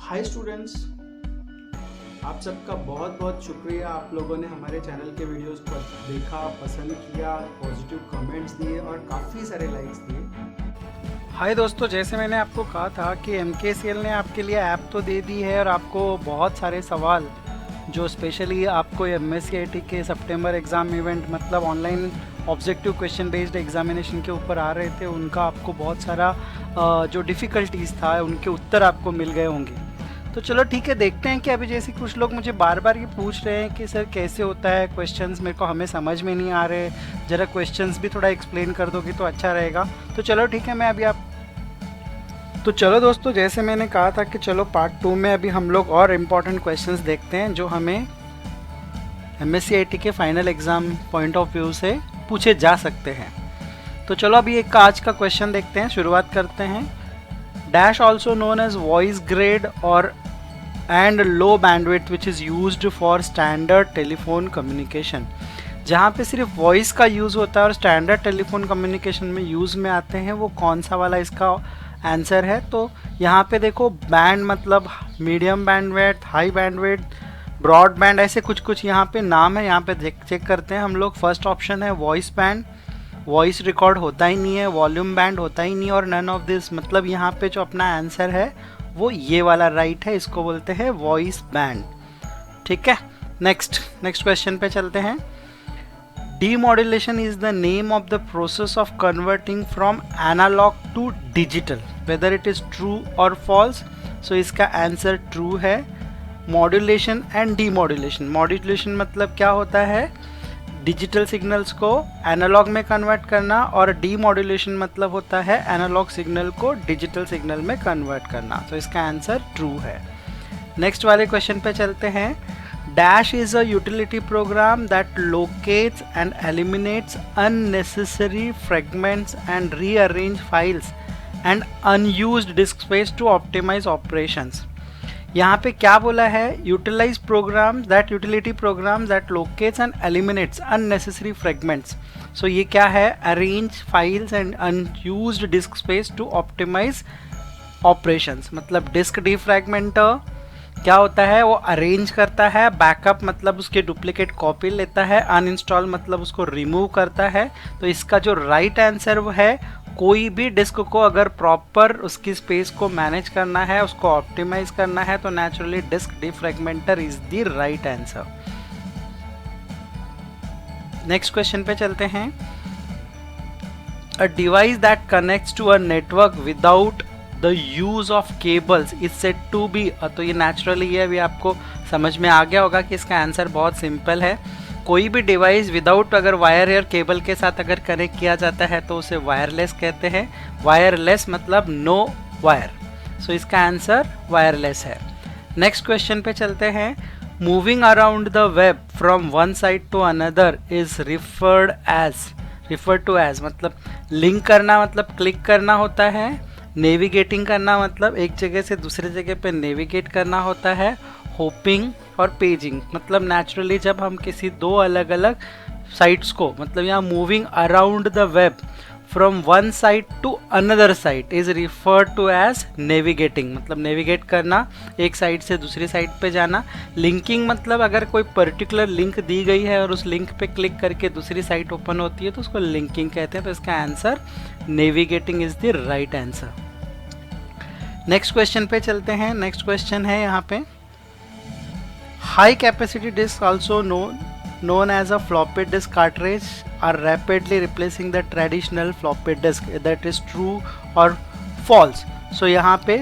Hi students, आप सबका बहुत बहुत शुक्रिया। आप लोगों ने हमारे चैनल के वीडियोस को देखा, पसंद किया, पॉजिटिव कमेंट्स दिए और काफ़ी सारे लाइक्स दिए। हाय दोस्तों, जैसे मैंने आपको कहा था कि MKCL ने आपके लिए ऐप तो दे दी है और आपको बहुत सारे सवाल जो स्पेशली आपको MSCIT के सितंबर एग्ज़ाम इवेंट मतलब online objective question based examination के ऊपर आ रहे थे, उनका आपको बहुत सारा जो डिफ़िकल्टीज़ था उनके उत्तर आपको मिल गए होंगे। तो चलो ठीक है, देखते हैं कि अभी जैसे कुछ लोग मुझे बार बार ये पूछ रहे हैं कि सर कैसे होता है क्वेश्चंस, मेरे को हमें समझ में नहीं आ रहे, ज़रा क्वेश्चंस भी थोड़ा एक्सप्लेन कर दोगे तो अच्छा रहेगा। तो चलो ठीक है, मैं अभी आप तो चलो दोस्तों, जैसे मैंने कहा था कि चलो पार्ट 2 में अभी हम लोग और इम्पॉर्टेंट क्वेश्चंस देखते हैं जो हमें MSCIT के final exam point of view से पूछे जा सकते हैं। तो चलो अभी एक आज का क्वेश्चन देखते हैं, शुरुआत करते हैं। Dash also known as voice grade और and low bandwidth which is used for standard telephone communication. जहाँ पे सिर्फ वॉइस का यूज़ होता है और स्टैंडर्ड टेलीफोन कम्युनिकेशन में यूज़ में आते हैं, वो कौन सा वाला इसका आंसर है। तो यहाँ पे देखो, बैंड मतलब medium bandwidth, high bandwidth, broadband, ऐसे कुछ कुछ यहाँ पे नाम है। यहाँ पे चेक करते हैं हम लोग। फर्स्ट ऑप्शन है वॉइस बैंड, वॉइस रिकॉर्ड होता ही नहीं है, वॉल्यूम बैंड होता ही नहीं, और नन ऑफ दिस, मतलब यहाँ पे जो अपना आंसर है वो ये वाला राइट है, इसको बोलते हैं वॉइस बैंड। ठीक है, नेक्स्ट क्वेश्चन पे चलते हैं। Demodulation is the name of the process of converting from analog to digital, whether it is true or false. So इसका आंसर true है। मॉड्यूलेशन एंड डीमॉड्यूलेशन, मॉड्यूलेशन मतलब क्या होता है, डिजिटल सिग्नल्स को एनालॉग में कन्वर्ट करना, और डीमॉड्यूलेशन मतलब होता है एनालॉग सिग्नल को डिजिटल सिग्नल में कन्वर्ट करना। तो इसका आंसर ट्रू है। नेक्स्ट वाले क्वेश्चन पे चलते हैं। Dash is a utility program that locates and eliminates unnecessary fragments and rearrange files and unused disk space to optimize operations. यहाँ पे क्या बोला है, utilise program that utility program that locates and eliminates unnecessary fragments. So ये क्या है, arrange files and unused disk space to optimise operations. मतलब disk defragmenter क्या होता है, वो अरेंज करता है, बैकअप मतलब उसके डुप्लीकेट कॉपी लेता है, अनइंस्टॉल मतलब उसको रिमूव करता है। तो इसका जो राइट आंसर वो है, कोई भी डिस्क को अगर प्रॉपर उसकी स्पेस को मैनेज करना है, उसको ऑप्टिमाइज करना है, तो naturally disk defragmenter is the right answer. Next question पे चलते हैं। A device that connects to a network without the use of cables is said to be. तो ये नेचुरली ये अभी आपको समझ में आ गया होगा कि इसका आंसर बहुत सिंपल है। कोई भी डिवाइस विदाउट अगर वायर या केबल के साथ अगर कनेक्ट किया जाता है तो उसे वायरलेस कहते हैं। वायरलेस मतलब नो वायर। सो इसका आंसर वायरलेस है। नेक्स्ट क्वेश्चन पे चलते हैं। Moving around the web from one side to another is referred to as मतलब लिंक करना, मतलब क्लिक करना होता है। नेविगेटिंग करना मतलब एक जगह से दूसरे जगह पे नेविगेट करना होता है। होपिंग और पेजिंग मतलब नेचुरली जब हम किसी दो अलग अलग साइट्स को, मतलब यहाँ moving around the web from one side to another side is referred to as navigating, मतलब नेविगेट करना, एक साइड से दूसरी साइड पे जाना। लिंकिंग मतलब अगर कोई पर्टिकुलर लिंक दी गई है और उस लिंक पे क्लिक करके दूसरी साइट ओपन होती है तो उसको लिंकिंग कहते हैं। तो इसका answer navigating is the right answer. Next question पे चलते हैं। नेक्स्ट क्वेश्चन है यहाँ पे, high capacity disk also known as a floppy disk cartridge are rapidly replacing the traditional floppy disk, that is true or false. So यहाँ पे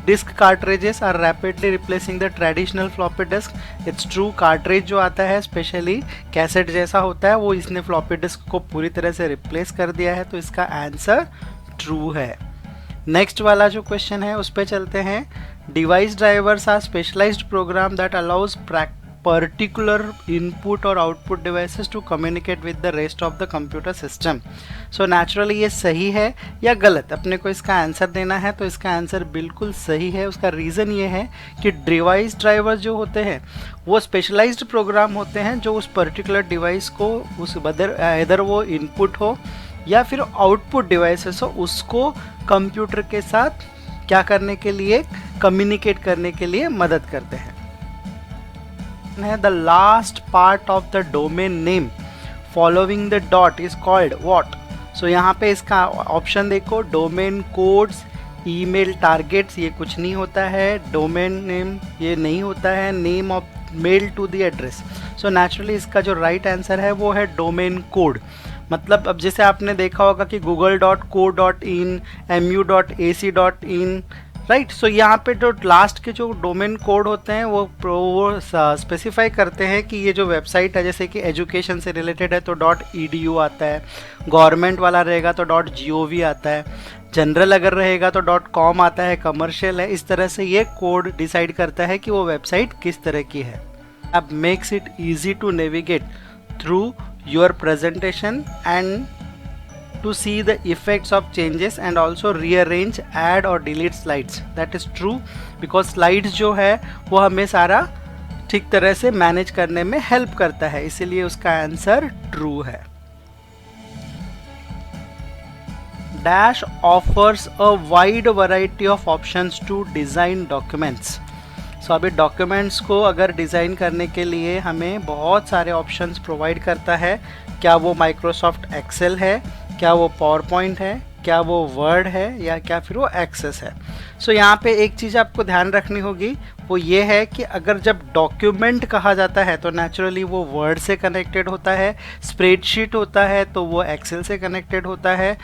disk cartridges are rapidly replacing the traditional floppy disk. It's true. Cartridge जो आता है specially cassette जैसा होता है, वो इसने फ्लॉपी डिस्क को पूरी तरह से रिप्लेस कर दिया है। तो इसका आंसर ट्रू है। नेक्स्ट वाला जो क्वेश्चन है उस पर चलते हैं। Device drivers are specialised program that allows particular input और output devices to communicate with the rest of the computer system. So naturally ये सही है या गलत, अपने को इसका आंसर देना है। तो इसका आंसर बिल्कुल सही है। उसका रीज़न ये है कि डिवाइस ड्राइवर्स जो होते हैं वो स्पेशलाइज्ड प्रोग्राम होते हैं जो उस पर्टिकुलर डिवाइस को उस इधर वो इनपुट हो या फिर आउटपुट डिवाइसेस हो, उसको कंप्यूटर के साथ क्या करने के लिए कम्युनिकेट करने के लिए मदद करते हैं। The last part of the domain name following the dot is called what. So यहाँ पे इसका ऑप्शन देखो, डोमेन कोड्स, ईमेल टारगेट्स, ये कुछ नहीं होता है, डोमेन नेम ये नहीं होता है, name of mail to the address. So naturally इसका जो राइट आंसर है वो है डोमेन कोड। मतलब अब जैसे आपने देखा होगा कि google.co.in, mu.ac.in, राइट। सो यहाँ पे जो लास्ट के जो डोमेन कोड होते हैं वो स्पेसिफाई करते हैं कि ये जो वेबसाइट है, जैसे कि एजुकेशन से रिलेटेड है तो .edu आता है, गवर्नमेंट वाला रहेगा तो .gov आता है, जनरल अगर रहेगा तो .com आता है, कमर्शियल है। इस तरह से ये कोड डिसाइड करता है कि वो वेबसाइट किस तरह की है। अब makes it easy to navigate through your presentation and to see the effects of changes and also rearrange, add or delete slides. That is true because slides जो है वो हमें सारा ठीक तरह से मैनेज करने में हेल्प करता है, इसीलिए उसका आंसर ट्रू है। Dash offers a wide variety of options to design documents. सो अभी डॉक्यूमेंट्स को अगर डिज़ाइन करने के लिए हमें बहुत सारे ऑप्शंस प्रोवाइड करता है। क्या वो माइक्रोसॉफ्ट एक्सेल है, क्या वो पावरपॉइंट है, क्या वो वर्ड है, या क्या फिर वो एक्सेस है। सो यहाँ पे एक चीज़ आपको ध्यान रखनी होगी, वो ये है कि अगर जब डॉक्यूमेंट कहा जाता है तो नेचुरली वो वर्ड से कनेक्टेड होता है, स्प्रेडशीट होता है तो वो एक्सेल से कनेक्टेड होता है,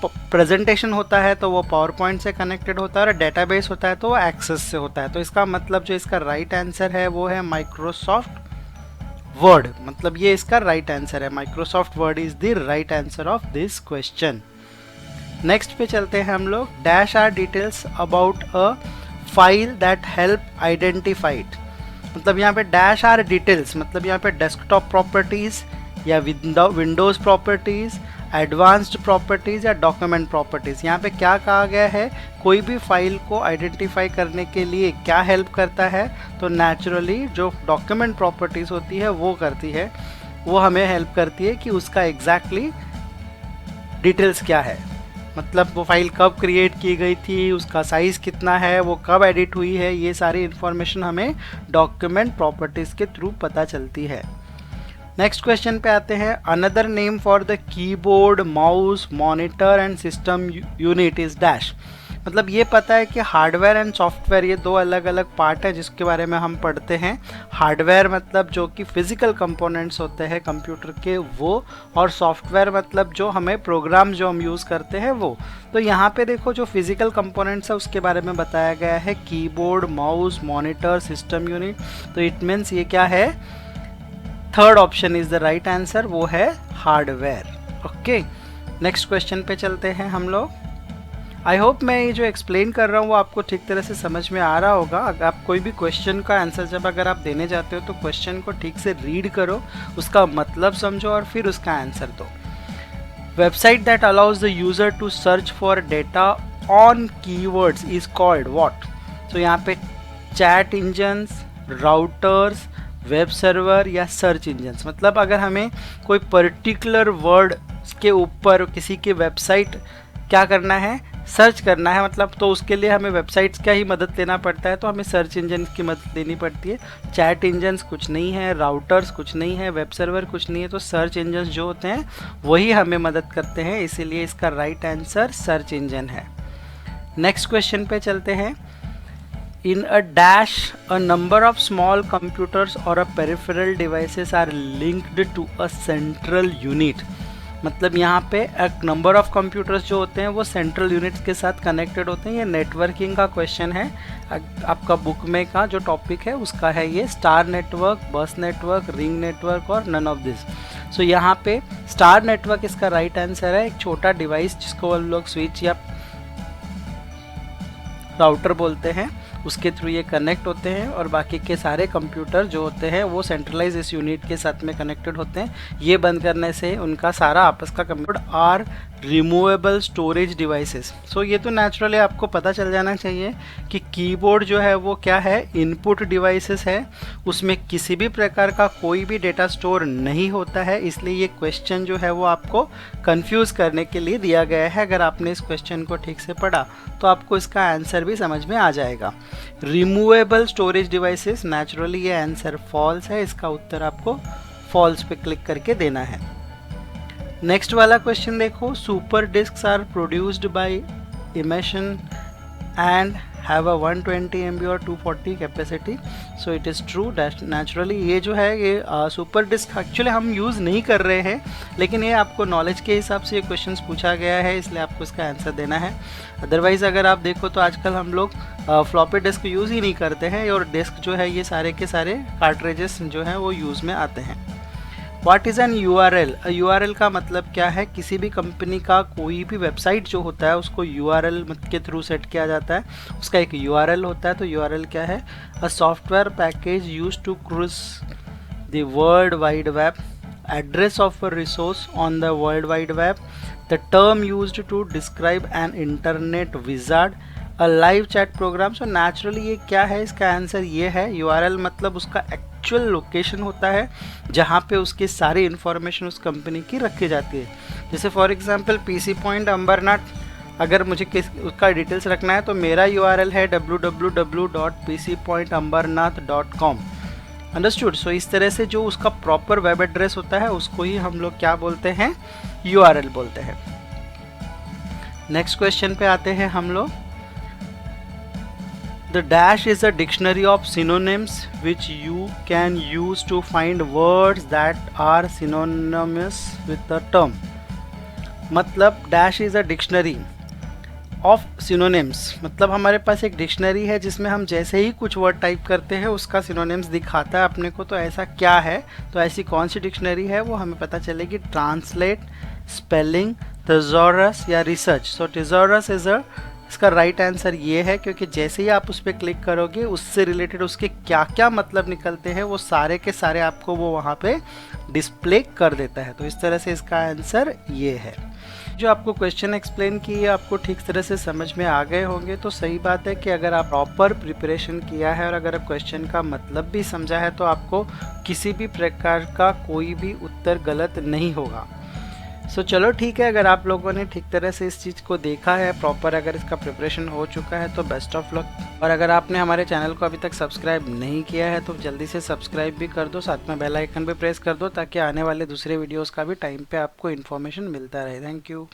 प्रेजेंटेशन होता है तो वो पावर पॉइंट से कनेक्टेड होता है, और डेटाबेस होता है तो वो एक्सेस से होता है। तो इसका मतलब जो इसका राइट आंसर है वो है माइक्रोसॉफ्ट वर्ड। मतलब ये इसका राइट आंसर है, Microsoft Word is the right answer of this question. Next पे चलते हैं हम लोग। Dash are details about a file that help identified. मतलब यहाँ पे डैश आर डिटेल्स, मतलब यहाँ पे डेस्कटॉप प्रॉपर्टीज या विंडोज प्रॉपर्टीज, एडवांस्ड प्रॉपर्टीज़ या डॉक्यूमेंट प्रॉपर्टीज़। यहाँ पे क्या कहा गया है, कोई भी फाइल को आइडेंटिफाई करने के लिए क्या हेल्प करता है, तो नेचुरली जो डॉक्यूमेंट प्रॉपर्टीज़ होती है वो करती है, वो हमें हेल्प करती है कि उसका एग्जैक्टली डिटेल्स क्या है। मतलब वो फाइल कब क्रिएट की गई थी, उसका साइज़ कितना है, वो कब एडिट हुई है, ये सारी इन्फॉर्मेशन हमें डॉक्यूमेंट प्रॉपर्टीज़ के थ्रू पता चलती है। नेक्स्ट क्वेश्चन पे आते हैं। Another name for the keyboard, mouse, monitor and system unit is dash. मतलब ये पता है कि हार्डवेयर एंड सॉफ्टवेयर ये दो अलग अलग पार्ट है जिसके बारे में हम पढ़ते हैं। हार्डवेयर मतलब जो कि फिजिकल कंपोनेंट्स होते हैं कंप्यूटर के वो, और सॉफ्टवेयर मतलब जो हमें प्रोग्राम जो हम यूज़ करते हैं वो। तो यहाँ पे देखो जो फिजिकल कंपोनेंट्स है उसके बारे में बताया गया है, keyboard, mouse, monitor, system unit. तो इट मीन्स ये क्या है, third option is the right answer, वो है हार्डवेयर। ओके, नेक्स्ट क्वेश्चन पे चलते हैं हम लोग। आई होप मैं ये जो एक्सप्लेन कर रहा हूँ वो आपको ठीक तरह से समझ में आ रहा होगा। अगर आप कोई भी क्वेश्चन का आंसर जब अगर आप देने जाते हो तो क्वेश्चन को ठीक से रीड करो, उसका मतलब समझो और फिर उसका आंसर दो। Website that allows the user to search for data on keywords is called what. तो यहाँ पे chat engines, routers, web server या सर्च इंजन्स। मतलब अगर हमें कोई पर्टिकुलर वर्ड के ऊपर किसी की वेबसाइट क्या करना है, सर्च करना है, मतलब तो उसके लिए हमें वेबसाइट्स का ही मदद लेना पड़ता है, तो हमें सर्च इंजन की मदद लेनी पड़ती है। चैट इंजन्स कुछ नहीं है, राउटर्स कुछ नहीं है, वेब सर्वर कुछ नहीं है, तो सर्च इंजन्स जो होते हैं वही हमें मदद करते हैं, इसीलिए इसका राइट आंसर सर्च इंजन है। नेक्स्ट क्वेश्चन पे चलते हैं। In a dash, a number of small computers or a peripheral devices are linked to a central unit. मतलब यहाँ पे एक नंबर ऑफ कंप्यूटर्स जो होते हैं वो सेंट्रल यूनिट्स के साथ कनेक्टेड होते हैं। ये नेटवर्किंग का क्वेश्चन है, आपका बुक में का जो टॉपिक है उसका है ये स्टार नेटवर्क, बस नेटवर्क, रिंग नेटवर्क और नन ऑफ दिस। सो यहाँ पे स्टार नेटवर्क इसका राइट आंसर है। एक छोटा डिवाइस जिसको हम लोग स्विच या राउटर बोलते हैं, उसके थ्रू ये कनेक्ट होते हैं और बाकी के सारे कंप्यूटर जो होते हैं वो सेंट्रलाइज इस यूनिट के साथ में कनेक्टेड होते हैं। ये बंद करने से उनका सारा आपस का computer are removable storage devices. So ये तो नेचुरली आपको पता चल जाना चाहिए कि कीबोर्ड जो है वो क्या है, इनपुट डिवाइसेस है, उसमें किसी भी प्रकार का कोई भी डेटा स्टोर नहीं होता है। इसलिए ये क्वेश्चन जो है वो आपको कंफ्यूज करने के लिए दिया गया है। अगर आपने इस क्वेश्चन को ठीक से पढ़ा तो आपको इसका आंसर भी समझ में आ जाएगा। रिमूवेबल स्टोरेज डिवाइसेस, नेचुरली ये आंसर फॉल्स है, इसका उत्तर आपको फॉल्स पे क्लिक करके देना है। नेक्स्ट वाला क्वेश्चन देखो, super disks are produced by Imation and have a 120 MB और 240 capacity, so it is true that naturally ये जो है ये सुपर डिस्क एक्चुअली हम यूज़ नहीं कर रहे हैं, लेकिन ये आपको नॉलेज के हिसाब से ये क्वेश्चन पूछा गया है, इसलिए आपको इसका आंसर देना है। अदरवाइज़ अगर आप देखो तो आजकल हम लोग फ्लॉपी डिस्क यूज़ ही नहीं करते हैं और डिस्क जो है ये सारे के सारे कार्ट्रिजेस जो हैं वो यूज़ में आते हैं। What is an URL? URL का मतलब क्या है? किसी भी कंपनी का कोई भी वेबसाइट जो होता है उसको URL के थ्रू सेट किया जाता है, उसका एक URL होता है। तो URL क्या है? A software package use to cruise the world wide web, address of a resource on the world wide web, the term used to describe an internet wizard, a live chat program. So naturally ये क्या है? इसका answer ये है, URL मतलब उसका actual location होता है जहाँ पे उसकी सारी इन्फॉर्मेशन उस कंपनी की रखी जाती है। जैसे for example PC point Ambernath, अगर मुझे उसका डिटेल्स रखना है तो मेरा URL है www.pcpointambarnath.com। अंडरस्टूड? सो इस तरह से जो उसका प्रॉपर वेब एड्रेस होता है उसको ही हम लोग क्या बोलते हैं? URL बोलते हैं। नेक्स्ट क्वेश्चन पे आते हैं हम लोग। The dash is a dictionary of synonyms which you can use to find words that are synonymous with the term. मतलब dash is a dictionary of synonyms, मतलब हमारे पास एक डिक्शनरी है जिसमें हम जैसे ही कुछ वर्ड टाइप करते हैं उसका सिनोनिम्स दिखाता है अपने को। तो ऐसा क्या है? तो ऐसी कौन सी डिक्शनरी है वो हमें पता चलेगी। ट्रांसलेट, स्पेलिंग, थिसॉरस या research. So thesaurus is a, इसका राइट आंसर ये है, क्योंकि जैसे ही आप उस पर क्लिक करोगे उससे रिलेटेड उसके क्या क्या मतलब निकलते हैं वो सारे के सारे आपको वो वहाँ पे डिस्प्ले कर देता है। तो इस तरह से इसका आंसर ये है। जो आपको क्वेश्चन एक्सप्लेन किए आपको ठीक तरह से समझ में आ गए होंगे, तो सही बात है कि अगर आप प्रॉपर प्रिपरेशन किया है और अगर आप क्वेश्चन का मतलब भी समझा है तो आपको किसी भी प्रकार का कोई भी उत्तर गलत नहीं होगा। सो चलो ठीक है, अगर आप लोगों ने ठीक तरह से इस चीज़ को देखा है प्रॉपर, अगर इसका प्रिपरेशन हो चुका है तो बेस्ट ऑफ लक। और अगर आपने हमारे चैनल को अभी तक सब्सक्राइब नहीं किया है तो जल्दी से सब्सक्राइब भी कर दो, साथ में बेल आइकन भी प्रेस कर दो ताकि आने वाले दूसरे वीडियोस का भी टाइम पे आपको इन्फॉर्मेशन मिलता रहे। Thank you.